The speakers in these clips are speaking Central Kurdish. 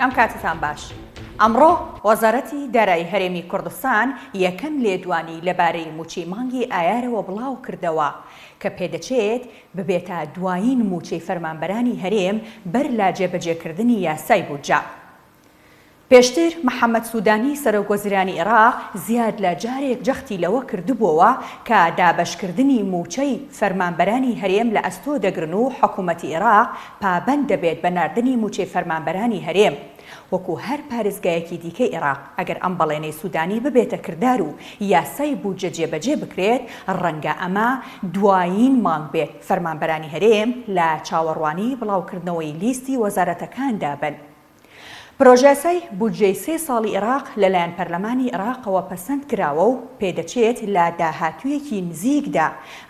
ئەم کاتتان باش. ئەمڕۆ وەزارەتی دارایی هەرێمی کوردستان یەکەم لێدوانی لەبارەی موچەی مانگی ئایارەوە بڵاو کردەوە کە پێدەچێت ببێتە دوایین موچەی فەرمانبەرانی هەرێم بەر لا جێبەجێکردنی یاسای بودجە. پێشتر محەممەد سوودانی سەرۆکوەزیرانی عێراق زیاد لە جارێک جەختی لەوە کردبووەوە کە دابەشکردنی موچەی فەرمانبەرانی هەرێم لە ئەستۆ دەگرن و حکوومەتی عێراق پابەند دەبێت بە ناردنی موچەی فەرمانبەرانی هەرێم وەکو هەر پارێزگایەکی دیکەی عێراق. ئەگەر ئەم بەڵێنەی سوودانی ببێتە کردار و یاسای بودجە جێبەجێ بکرێت، ڕەنگە ئەمە دوایین مانگ بێت فەرمانبەرانی هەرێم لە چاوەڕوانی بڵاوکردنەوەی لیستی وەزارەتەکاندا بن. پرۆژەسای بودجەی 3 ساڵی عێراق لەلایەن پەرلەمانی عێراقەوە پەسەند کراوە و پێدەچێت لە داهاتوویەکی نزیکدا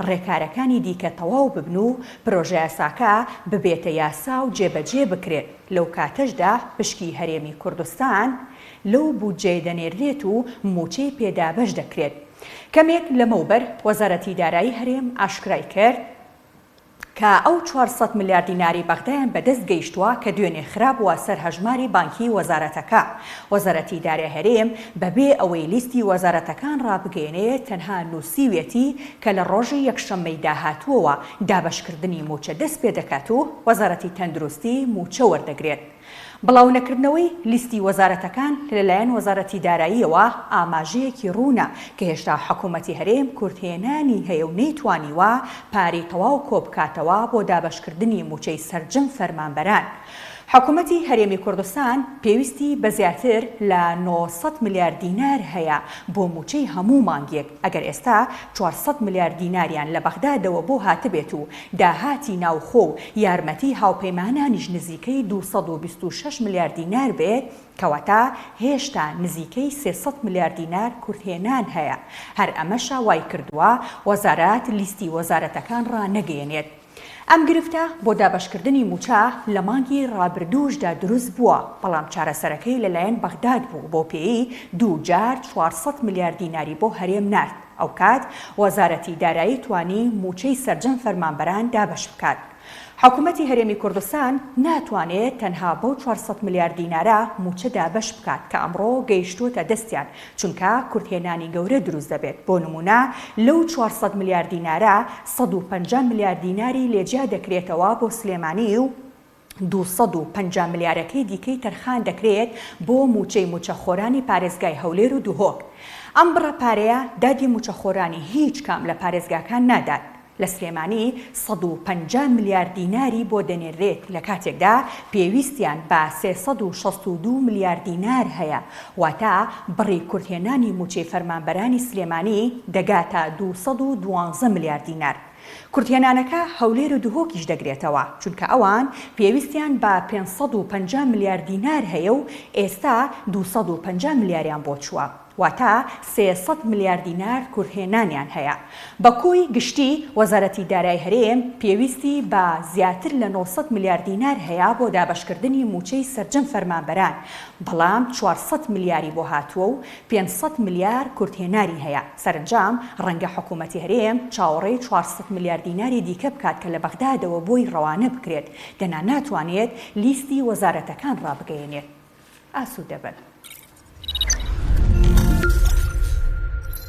ڕێکارەکانی دیکە تەواو ببن و پرۆژە یاساکە ببێتە یاسا و جێبەجێ بکرێت. لەو کاتەشدا پشکی هەرێمی کوردستان لەو بودجەی دەنێرێت و موچەی پێدابەش دەکرێت. کەمێک لەمەوبەر وەزارەتی دارایی هەرێم ئاشکرای کرد کە ئەو 400 ملیار دیناری بەغدایان بەدەست گەیشتووە کە دوێنێ خراپووە سەر هەژماری بانکی وەزارەتەکە. وەزارەتی دارایی هەرێم بەبێ ئەوەی لیستی وەزارەتەکان ڕابگەێنێت تەنها نووسیوێتی کە لە ڕۆژی یەکشەممەی داهاتووەوە دابەشکردنی موچە دەست پێ دەکات و وەزارەتی تەندروستی موچە وەردەگرێت. بڵاو نەکردنەوەی لیستی وەزارەتەکان لەلایەن وەزارەتی داراییەوە ئاماژەیەکی ڕوونە کە هێشتا حکوومەتی هەرێم کورتێنانی هەیە و نەیتوانیوە پارەی تەواو کۆبکاتەوە بۆ دابەشکردنی موچەی سەرجەم فەرمانبەران. حکوومەتی هەرێمی کوردستان پێویستی بە زیاتر لە 900 میلیارد دینار هەیە بۆ موچەی هەموو مانگێک. ئەگەر ئێستا 400 میلیارد دیناریان لە بەغدادەوە بۆ هاتبێت و داهاتی ناوخۆ و یارمەتی هاوپەیمانانیش نزیکەی 226 میلیارد دینار بێت، کەواتە هێشتا نزیکەی 300 میلیارد دینار کورتهێنان هەیە. هەر ئەمەشە وای کردووە وەزارەت لیستی وەزارەتەکان ڕانەگەیەنێت. ئەم گرفتە بۆ دابەشکردنی موچە لە مانگی ڕابردووشدا دروست بووە، بەڵام چارەسەرەکەی لەلایەن بەغداد بوو بۆ پێی 2 جار 400 میلیارد دیناری بۆ هەرێم نارد. ئەو کات وەزارەتی دارایی توانی موچەی سەرجەم فەرمانبەران دابەش بکات. حکوومەتی هەرێمی کوردستان ناتوانێت تەنها بەو 400 میلیارد دینارە موچە دابەش بکات کە ئەمڕۆ گەیشتوتە دەستیان، چونکە کورتهێنانی گەورە دروست دەبێت. بۆ نمونە لەو 400 میلیارد دینارە 150 میلیارد دیناری لێجیا دەکرێتەوە بۆ سلێمانی و 250 میلیارەکەی دیکەی تەرخان دەکرێت بۆ موچەی موچەخۆرانی پارێزگای هەولێر و دوهۆک. ئەم بڕە پارەیە دادی موچەخۆرانی هیچ کام لە پارێزگاکان نادات. لە سلێمانی 150 میلیارد دیناری بۆ دەنێرێت لە کاتێکدا پێویستیان بە 362 میلیارد دینار هەیە، واتە بڕی کورتهێنانی موچەی فەرمانبەرانی سلێمانی دەگاتە 212 میلیارد دینار. کورتهێنانەکە هەولێر و دوهۆکیش دەگرێتەوە، چونکە ئەوان پێویستیان بە 550 میلیارد دینار هەیە و ئێستا 250 میلیاریان بۆ چووە، واتە 300 میلیارد دینار کورتهێنانیان هەیە. بەکوی گشتی وەزارەتی دارایی هەرێم پێویستی بە زیاتر لە 900 میلیارد دینار هەیە بۆ دابەشکردنی موچەی سەرجەم فەرمانبەران، بەڵام 400 میلیاری بۆ هاتووە و 500 میلیار کورتهێناری هەیە. سەرنجام ڕەنگە حکوومەتی هەرێم چاوەڕێی 400 میلیارد دیناری دیکە بکات کە لە بەغدادەوە بۆی ڕەوانە بکرێت، دەنا ناتوانێت لیستی وەزارەتەکان ڕابگەیەنێت. ئاسوودە بن.